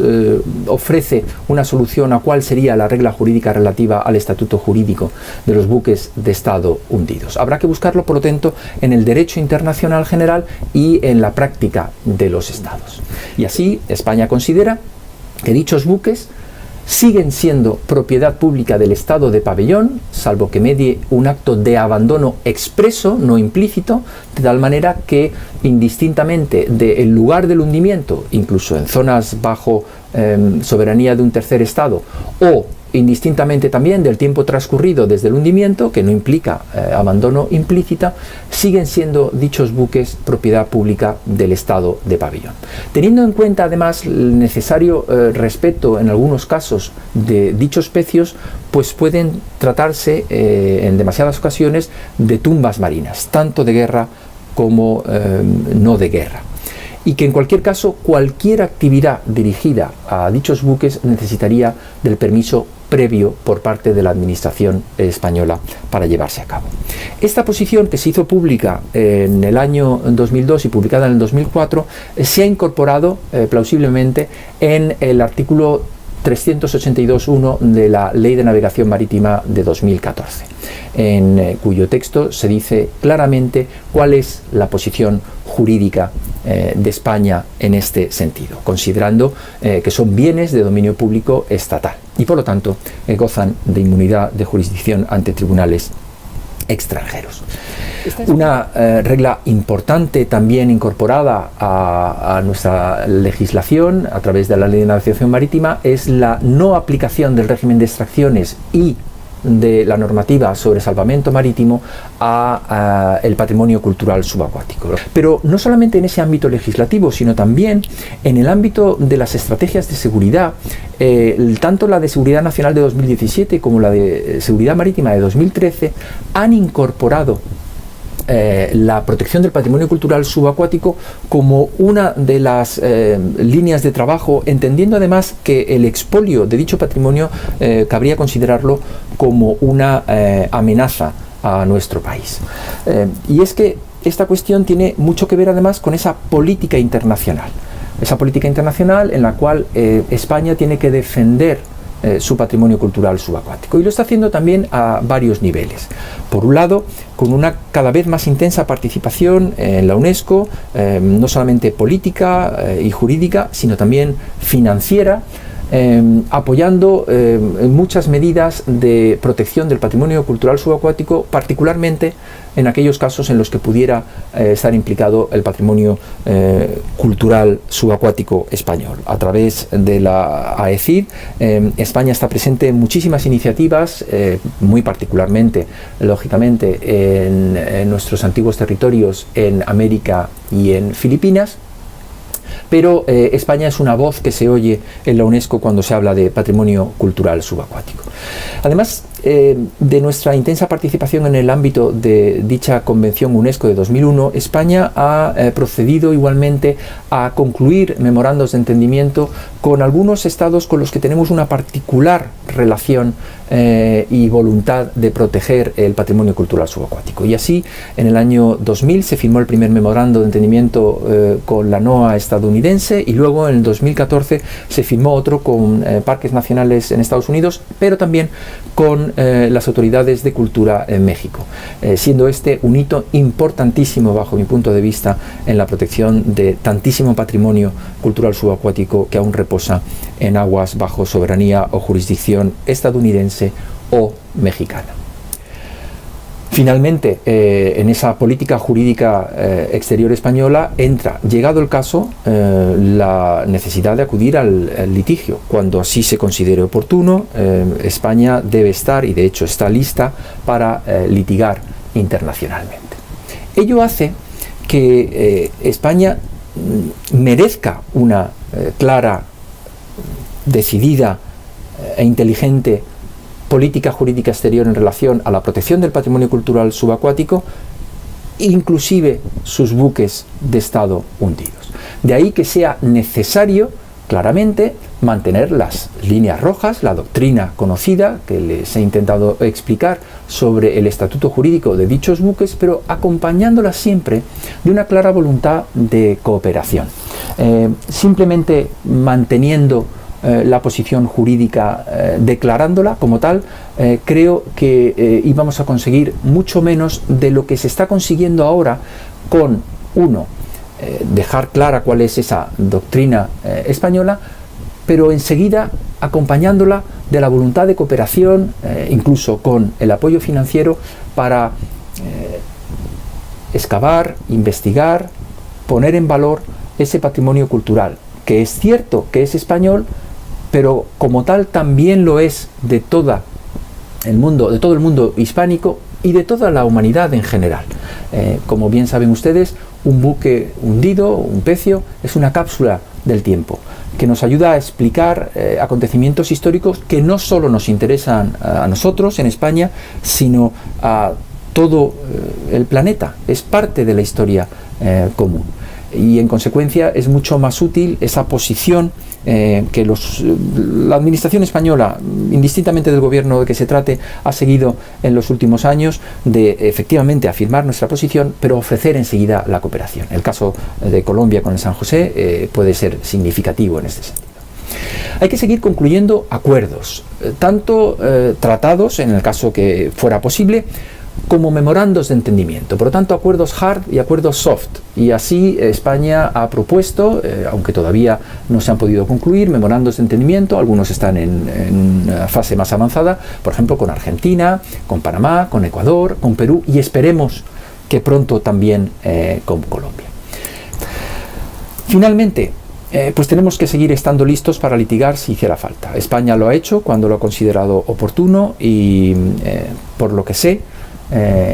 S4: ofrece una solución a cuál sería la regla jurídica relativa al estatuto jurídico de los buques de Estado hundidos. Habrá que buscarlo, por lo tanto, en el derecho internacional general y en la práctica de los Estados. Y así, España considera que dichos buques siguen siendo propiedad pública del Estado de pabellón, salvo que medie un acto de abandono expreso, no implícito, de tal manera que, indistintamente del lugar del hundimiento, incluso en zonas bajo soberanía de un tercer Estado, o indistintamente también del tiempo transcurrido desde el hundimiento, que no implica abandono implícita, siguen siendo dichos buques propiedad pública del Estado de pabellón. Teniendo en cuenta además el necesario respeto en algunos casos de dichos pecios, pues pueden tratarse en demasiadas ocasiones de tumbas marinas, tanto de guerra como no de guerra. Y que en cualquier caso cualquier actividad dirigida a dichos buques necesitaría del permiso previo por parte de la Administración española para llevarse a cabo. Esta posición, que se hizo pública en el año 2002 y publicada en el 2004, se ha incorporado plausiblemente en el artículo 382.1 de la Ley de Navegación Marítima de 2014, en cuyo texto se dice claramente cuál es la posición jurídica de España en este sentido, considerando que son bienes de dominio público estatal y por lo tanto gozan de inmunidad de jurisdicción ante tribunales extranjeros. Una regla importante también incorporada a nuestra legislación a través de la Ley de Navegación Marítima es la no aplicación del régimen de extracciones y de la normativa sobre salvamento marítimo a el patrimonio cultural subacuático. Pero no solamente en ese ámbito legislativo, sino también en el ámbito de las estrategias de seguridad, tanto la de Seguridad Nacional de 2017 como la de Seguridad Marítima de 2013 han incorporado la protección del patrimonio cultural subacuático como una de las líneas de trabajo, entendiendo además que el expolio de dicho patrimonio cabría considerarlo como una amenaza a nuestro país. Y es que esta cuestión tiene mucho que ver además con esa política internacional en la cual España tiene que defender su patrimonio cultural subacuático, y lo está haciendo también a varios niveles. Por un lado, con una cada vez más intensa participación en la UNESCO, no solamente política y jurídica, sino también financiera, apoyando muchas medidas de protección del patrimonio cultural subacuático, particularmente en aquellos casos en los que pudiera estar implicado el patrimonio cultural subacuático español. A través de la AECID, España está presente en muchísimas iniciativas, muy particularmente, lógicamente, en nuestros antiguos territorios en América y en Filipinas. Pero España es una voz que se oye en la UNESCO cuando se habla de patrimonio cultural subacuático. Además de nuestra intensa participación en el ámbito de dicha Convención UNESCO de 2001, España ha procedido igualmente a concluir memorandos de entendimiento con algunos estados con los que tenemos una particular relación y voluntad de proteger el patrimonio cultural subacuático. Y así, en el año 2000 se firmó el primer memorando de entendimiento con la NOAA estadounidense, y luego en el 2014 se firmó otro con parques nacionales en Estados Unidos, pero también con las autoridades de cultura en México, siendo este un hito importantísimo bajo mi punto de vista en la protección de tantísimo patrimonio cultural subacuático que aún reposa en aguas bajo soberanía o jurisdicción estadounidense o mexicana. Finalmente, en esa política jurídica exterior española entra, llegado el caso, la necesidad de acudir al litigio. Cuando así se considere oportuno, España debe estar, y de hecho está lista, para litigar internacionalmente. Ello hace que España merezca una clara, decidida e inteligente política jurídica exterior en relación a la protección del patrimonio cultural subacuático, inclusive sus buques de Estado hundidos. De ahí que sea necesario, claramente mantener las líneas rojas, la doctrina conocida que les he intentado explicar sobre el estatuto jurídico de dichos buques, pero acompañándolas siempre de una clara voluntad de cooperación. Simplemente manteniendo la posición jurídica, declarándola como tal, creo que íbamos a conseguir mucho menos de lo que se está consiguiendo ahora con, dejar clara cuál es esa doctrina española, pero enseguida acompañándola de la voluntad de cooperación, incluso con el apoyo financiero para excavar, investigar, poner en valor ese patrimonio cultural, que es cierto que es español, pero como tal también lo es de todo el mundo hispánico y de toda la humanidad en general. Como bien saben ustedes, un buque hundido, un pecio, es una cápsula del tiempo que nos ayuda a explicar acontecimientos históricos que no solo nos interesan a nosotros en España, sino a todo el planeta. Es parte de la historia común. Y en consecuencia es mucho más útil esa posición que la administración española, indistintamente del gobierno de que se trate, ha seguido en los últimos años, de efectivamente afirmar nuestra posición, pero ofrecer enseguida la cooperación. El caso de Colombia con el San José puede ser significativo en este sentido. Hay que seguir concluyendo acuerdos, tanto tratados, en el caso que fuera posible, como memorandos de entendimiento, por lo tanto acuerdos hard y acuerdos soft, y así España ha propuesto, aunque todavía no se han podido concluir, memorandos de entendimiento. Algunos están en una fase más avanzada, por ejemplo con Argentina, con Panamá, con Ecuador, con Perú, y esperemos que pronto también con Colombia. Finalmente, pues tenemos que seguir estando listos para litigar si hiciera falta. España lo ha hecho cuando lo ha considerado oportuno y por lo que sé,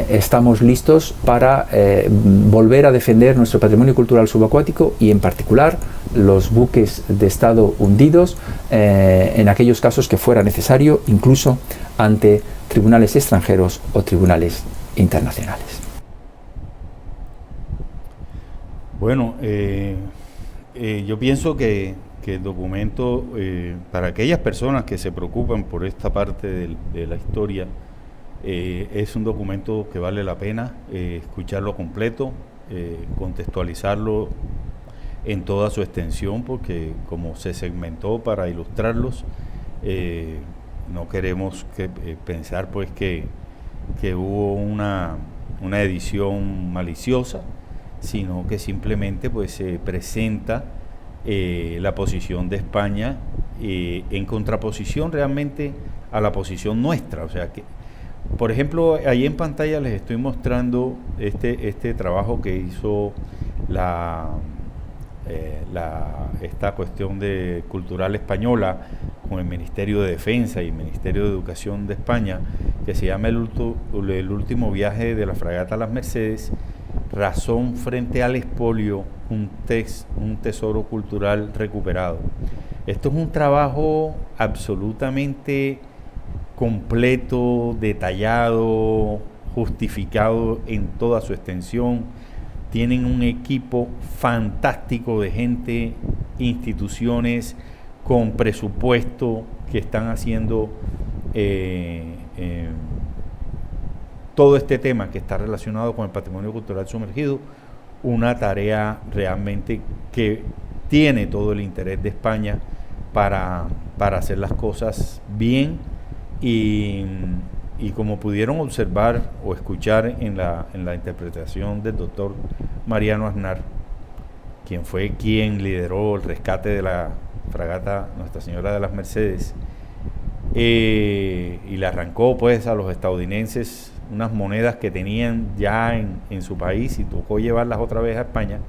S4: estamos listos para volver a defender nuestro patrimonio cultural subacuático y en particular los buques de Estado hundidos en aquellos casos que fuera necesario, incluso ante tribunales extranjeros o tribunales internacionales.
S1: Bueno, yo pienso que el documento, para aquellas personas que se preocupan por esta parte de la historia, es un documento que vale la pena escucharlo completo, contextualizarlo en toda su extensión, porque como se segmentó para ilustrarlos, no queremos pensar pues que hubo una edición maliciosa, sino que simplemente pues se presenta la posición de España en contraposición realmente a la posición nuestra. O sea que, por ejemplo, ahí en pantalla les estoy mostrando este trabajo que hizo esta cuestión cultural española con el Ministerio de Defensa y el Ministerio de Educación de España, que se llama el último viaje de la fragata Las Mercedes, razón frente al expolio, un tesoro cultural recuperado. Esto es un trabajo absolutamente completo, detallado, justificado en toda su extensión. Tienen un equipo fantástico de gente, instituciones con presupuesto que están haciendo todo este tema que está relacionado con el patrimonio cultural sumergido, una tarea realmente que tiene todo el interés de España para hacer las cosas bien. Y como pudieron observar o escuchar en la interpretación del doctor Mariano Aznar, quien lideró el rescate de la fragata Nuestra Señora de las Mercedes, y le arrancó pues a los estadounidenses unas monedas que tenían ya en su país y tocó llevarlas otra vez a España.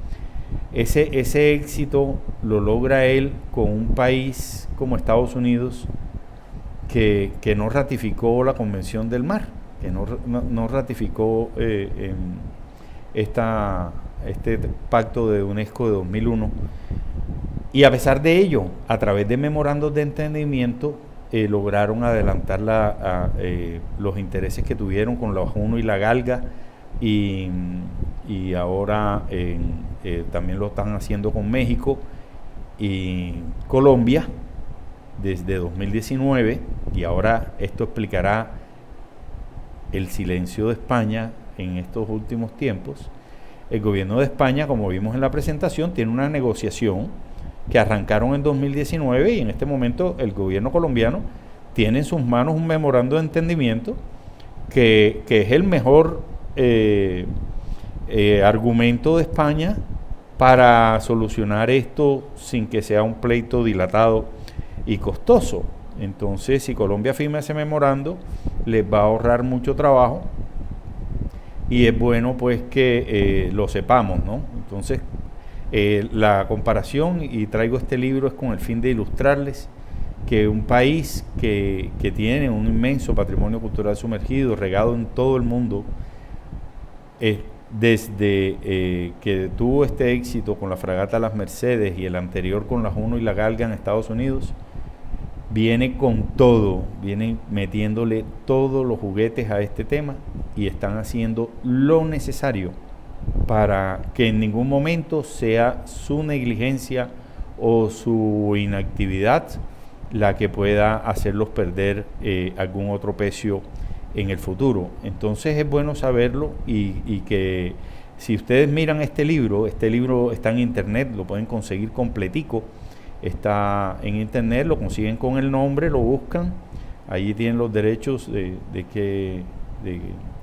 S1: Ese éxito lo logra él con un país como Estados Unidos, que no ratificó la Convención del Mar, que no ratificó este pacto de UNESCO de 2001, y a pesar de ello, a través de memorandos de entendimiento, lograron adelantar los intereses que tuvieron con la Juno y la Galga, y ahora también lo están haciendo con México, y Colombia desde 2019, y ahora esto explicará el silencio de España en estos últimos tiempos. El gobierno de España, como vimos en la presentación, tiene una negociación que arrancaron en 2019 y en este momento el gobierno colombiano tiene en sus manos un memorando de entendimiento que es el mejor argumento de España para solucionar esto sin que sea un pleito dilatado y costoso. Entonces, si Colombia firma ese memorando, les va a ahorrar mucho trabajo y es bueno pues que lo sepamos, ¿no? Entonces, la comparación, y traigo este libro, es con el fin de ilustrarles que un país que tiene un inmenso patrimonio cultural sumergido, regado en todo el mundo, desde que tuvo este éxito con la fragata Las Mercedes y el anterior con la Juno y la Galga en Estados Unidos, viene con todo, viene metiéndole todos los juguetes a este tema y están haciendo lo necesario para que en ningún momento sea su negligencia o su inactividad la que pueda hacerlos perder algún otro precio en el futuro. Entonces es bueno saberlo y que si ustedes miran este libro está en internet, lo pueden conseguir completico, está en internet, lo consiguen con el nombre, lo buscan, allí tienen los derechos de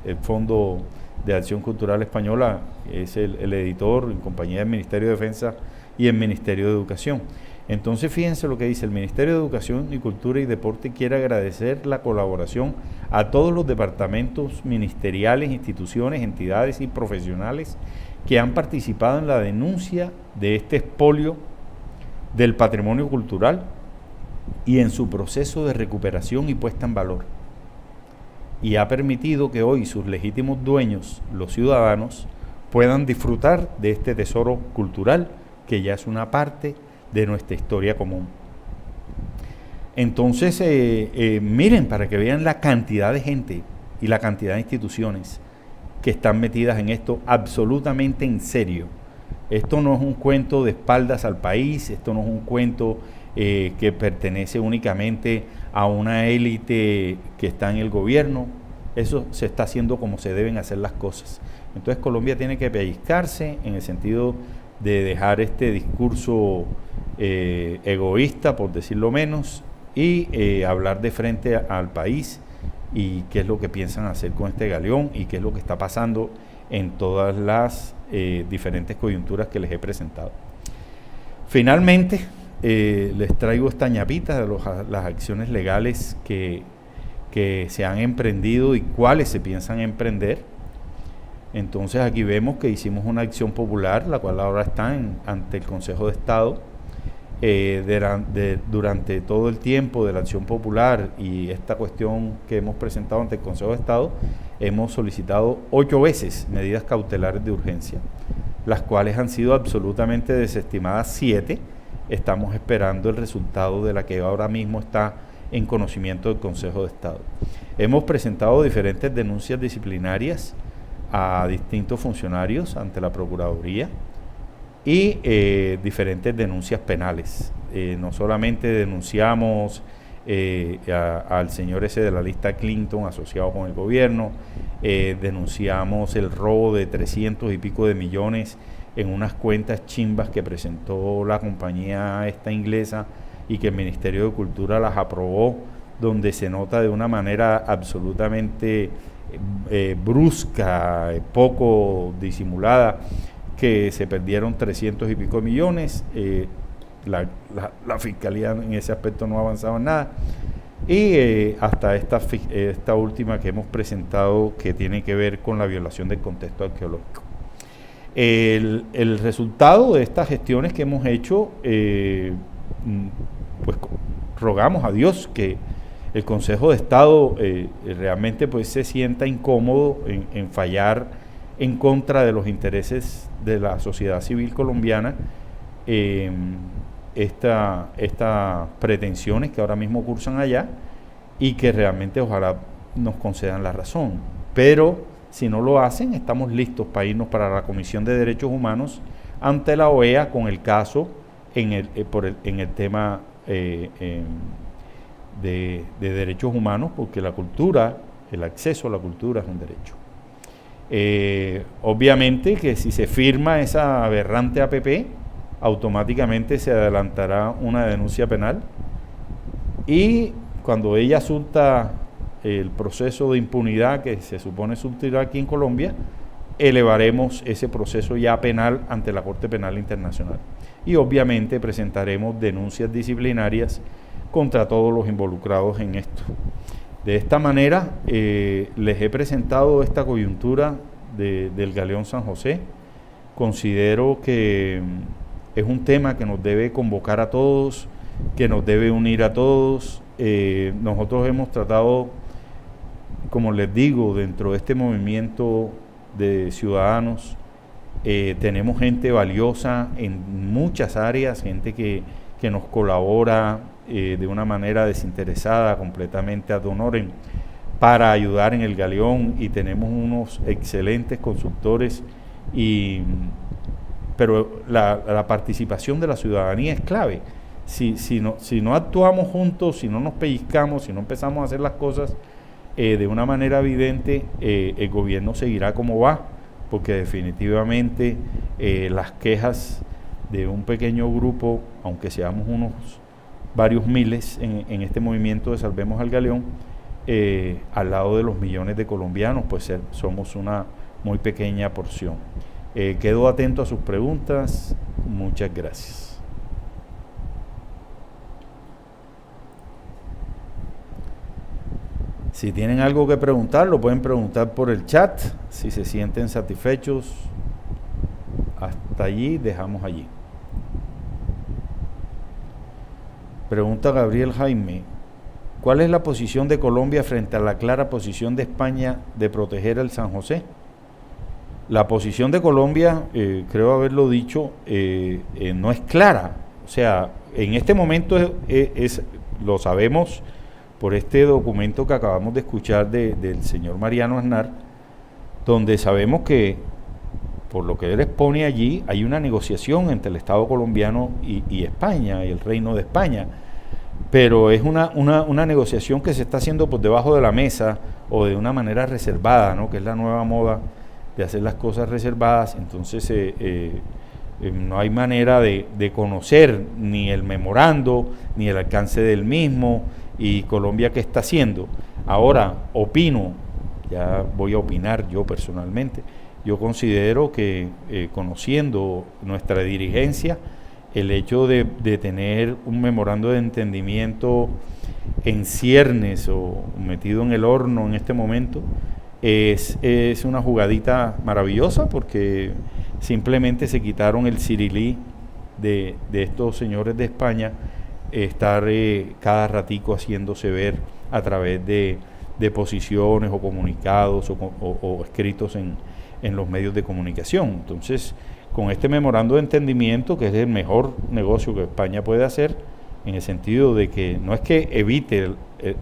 S1: el Fondo de Acción Cultural Española, es el editor en compañía del Ministerio de Defensa y el Ministerio de Educación. Entonces fíjense lo que dice: el Ministerio de Educación y Cultura y Deporte quiere agradecer la colaboración a todos los departamentos ministeriales, instituciones, entidades y profesionales que han participado en la denuncia de este expolio del patrimonio cultural y en su proceso de recuperación y puesta en valor, y ha permitido que hoy sus legítimos dueños, los ciudadanos, puedan disfrutar de este tesoro cultural que ya es una parte de nuestra historia común. Entonces, miren, para que vean la cantidad de gente y la cantidad de instituciones que están metidas en esto absolutamente en serio. Esto no es un cuento de espaldas al país, esto no es un cuento que pertenece únicamente a una élite que está en el gobierno. Eso se está haciendo como se deben hacer las cosas. Entonces Colombia tiene que pellizcarse en el sentido de dejar este discurso egoísta, por decirlo menos, y hablar de frente al país y qué es lo que piensan hacer con este galeón y qué es lo que está pasando en todas las diferentes coyunturas que les he presentado. Finalmente, les traigo esta ñapita de las acciones legales que se han emprendido y cuáles se piensan emprender. Entonces aquí vemos que hicimos una acción popular, la cual ahora está ante el Consejo de Estado. Durante todo el tiempo de la acción popular y esta cuestión que hemos presentado ante el Consejo de Estado, hemos solicitado 8 veces medidas cautelares de urgencia, las cuales han sido absolutamente desestimadas 7. Estamos esperando el resultado de la que ahora mismo está en conocimiento del Consejo de Estado. Hemos presentado diferentes denuncias disciplinarias a distintos funcionarios ante la Procuraduría y diferentes denuncias penales. No solamente denunciamos al señor ese de la lista Clinton asociado con el gobierno, denunciamos el robo de 300 y pico de millones en unas cuentas chimbas que presentó la compañía esta inglesa y que el Ministerio de Cultura las aprobó, donde se nota de una manera absolutamente brusca, poco disimulada, que se perdieron 300 y pico millones. La Fiscalía en ese aspecto no ha avanzado en nada. Y hasta esta última que hemos presentado, que tiene que ver con la violación del contexto arqueológico. El resultado de estas gestiones que hemos hecho, pues rogamos a Dios que el Consejo de Estado realmente pues se sienta incómodo en fallar en contra de los intereses de la sociedad civil colombiana, estas pretensiones que ahora mismo cursan allá, y que realmente ojalá nos concedan la razón. Pero si no lo hacen, estamos listos para irnos para la Comisión de Derechos Humanos ante la OEA con el caso en el tema de derechos humanos, porque la cultura, el acceso a la cultura es un derecho. Obviamente que si se firma esa aberrante APP, automáticamente se adelantará una denuncia penal, y cuando ella surta el proceso de impunidad que se supone surtirá aquí en Colombia, elevaremos ese proceso ya penal ante la Corte Penal Internacional, y obviamente presentaremos denuncias disciplinarias contra todos los involucrados en esto. De esta manera les he presentado esta coyuntura del Galeón San José. Considero que es un tema que nos debe convocar a todos, que nos debe unir a todos. Nosotros hemos tratado, como les digo, dentro de este movimiento de ciudadanos, tenemos gente valiosa en muchas áreas, gente que nos colabora de una manera desinteresada, completamente ad honorem, para ayudar en el Galeón, y tenemos unos excelentes consultores, pero la participación de la ciudadanía es clave. Si no actuamos juntos, si no nos pellizcamos, si no empezamos a hacer las cosas de una manera evidente, el gobierno seguirá como va, porque definitivamente las quejas de un pequeño grupo, aunque seamos varios miles en este movimiento de Salvemos al Galeón, al lado de los millones de colombianos, pues somos una muy pequeña porción. Quedo atento a sus preguntas. Muchas gracias. Si tienen algo que preguntar, lo pueden preguntar por el chat. Si se sienten satisfechos, hasta allí, dejamos allí. Pregunta Gabriel Jaime: ¿cuál es la posición de Colombia frente a la clara posición de España de proteger el San José? La posición de Colombia, creo haberlo dicho, no es clara. O sea, en este momento lo sabemos por este documento que acabamos de escuchar del señor Mariano Aznar, donde sabemos que, por lo que él expone allí, hay una negociación entre el Estado colombiano y España, y el Reino de España, pero es una negociación que se está haciendo por debajo de la mesa, o de una manera reservada, ¿no?, que es la nueva moda de hacer las cosas reservadas. Entonces no hay manera de conocer ni el memorando, ni el alcance del mismo, y Colombia qué está haciendo. Ahora, opino, ya voy a opinar yo personalmente, yo considero que conociendo nuestra dirigencia, el hecho de tener un memorando de entendimiento en ciernes o metido en el horno en este momento es una jugadita maravillosa, porque simplemente se quitaron el cirilí de estos señores de España, estar cada ratico haciéndose ver a través de posiciones o comunicados o escritos en los medios de comunicación. Entonces, con este memorando de entendimiento, que es el mejor negocio que España puede hacer, en el sentido de que no es que evite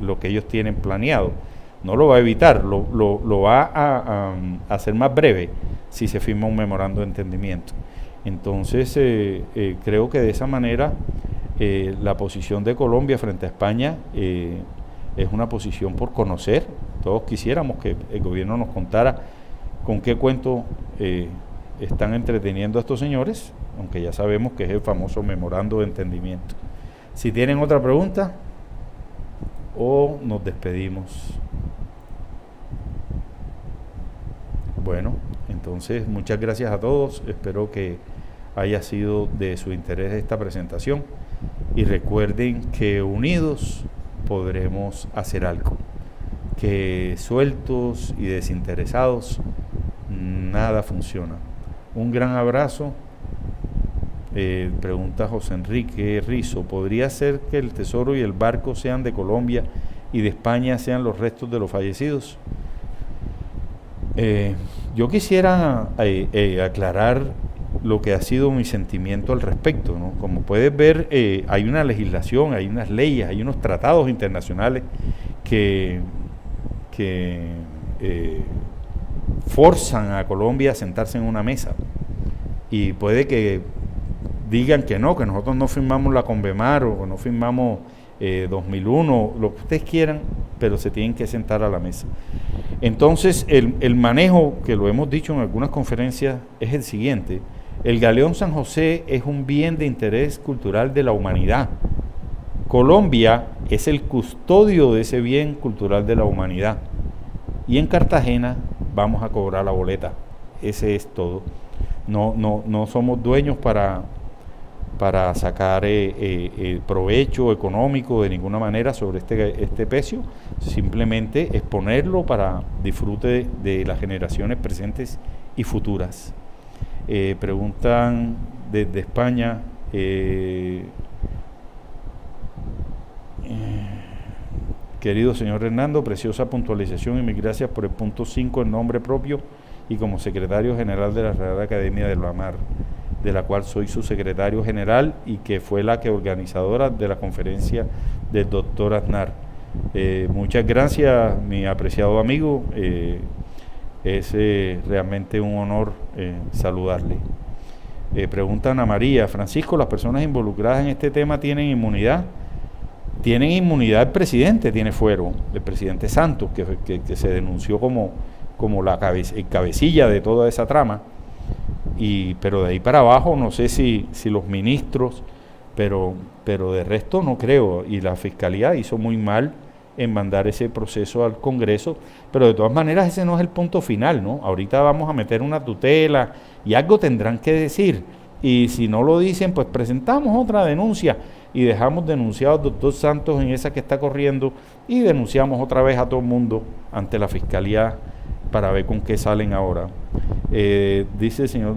S1: lo que ellos tienen planeado, no lo va a evitar, lo va a hacer más breve si se firma un memorando de entendimiento. Entonces, creo que de esa manera la posición de Colombia frente a España es una posición por conocer. Todos quisiéramos que el gobierno nos contara con qué cuento están entreteniendo a estos señores, aunque ya sabemos que es el famoso memorando de entendimiento. Si tienen otra pregunta, o nos despedimos. Bueno, entonces muchas gracias a todos, espero que haya sido de su interés esta presentación, y recuerden que unidos podremos hacer algo, que sueltos y desinteresados nada funciona. Un gran abrazo. Pregunta José Enrique Rizo: ¿podría ser que el tesoro y el barco sean de Colombia y de España sean los restos de los fallecidos? Yo quisiera aclarar lo que ha sido mi sentimiento al respecto, ¿no? Como puedes ver, hay una legislación, hay unas leyes, hay unos tratados internacionales que forzan a Colombia a sentarse en una mesa, y puede que digan que nosotros no firmamos la Convemar o no firmamos 2001, lo que ustedes quieran, pero se tienen que sentar a la mesa. Entonces, el manejo, que lo hemos dicho en algunas conferencias, es el siguiente: el Galeón San José es un bien de interés cultural de la humanidad. Colombia es el custodio de ese bien cultural de la humanidad. Y en Cartagena vamos a cobrar la boleta. Ese es todo. No somos dueños para sacar provecho económico de ninguna manera sobre este pecio. Simplemente exponerlo para disfrute de las generaciones presentes y futuras. Preguntan desde España, querido señor Hernando, preciosa puntualización y mil gracias por el punto 5 en nombre propio y como secretario general de la Real Academia de la Mar, de la cual soy su secretario general y que fue la que organizadora de la conferencia del doctor Aznar. Muchas gracias, mi apreciado amigo. Es realmente un honor saludarle. Preguntan a María: Francisco, ¿las personas involucradas en este tema tienen inmunidad? Tienen inmunidad el presidente, tiene fuero, el presidente Santos, que se denunció como el cabecilla de toda esa trama, pero de ahí para abajo no sé si los ministros, pero de resto no creo, y la Fiscalía hizo muy mal en mandar ese proceso al Congreso, pero de todas maneras ese no es el punto final, ¿no? Ahorita vamos a meter una tutela y algo tendrán que decir, y si no lo dicen, pues presentamos otra denuncia y dejamos denunciado al doctor Santos en esa que está corriendo y denunciamos otra vez a todo el mundo ante la Fiscalía para ver con qué salen ahora. Dice el señor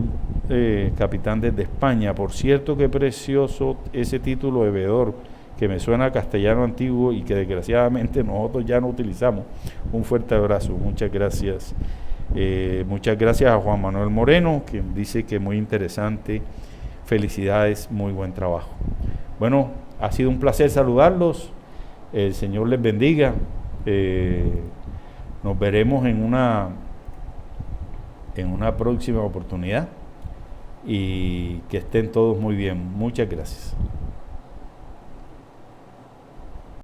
S1: capitán desde España: por cierto, qué precioso ese título de veedor, que me suena a castellano antiguo y que desgraciadamente nosotros ya no utilizamos. Un fuerte abrazo, muchas gracias. Muchas gracias a Juan Manuel Moreno, que dice que muy interesante, felicidades, muy buen trabajo. Bueno, ha sido un placer saludarlos, el Señor les bendiga, nos veremos en una próxima oportunidad y que estén todos muy bien. Muchas gracias.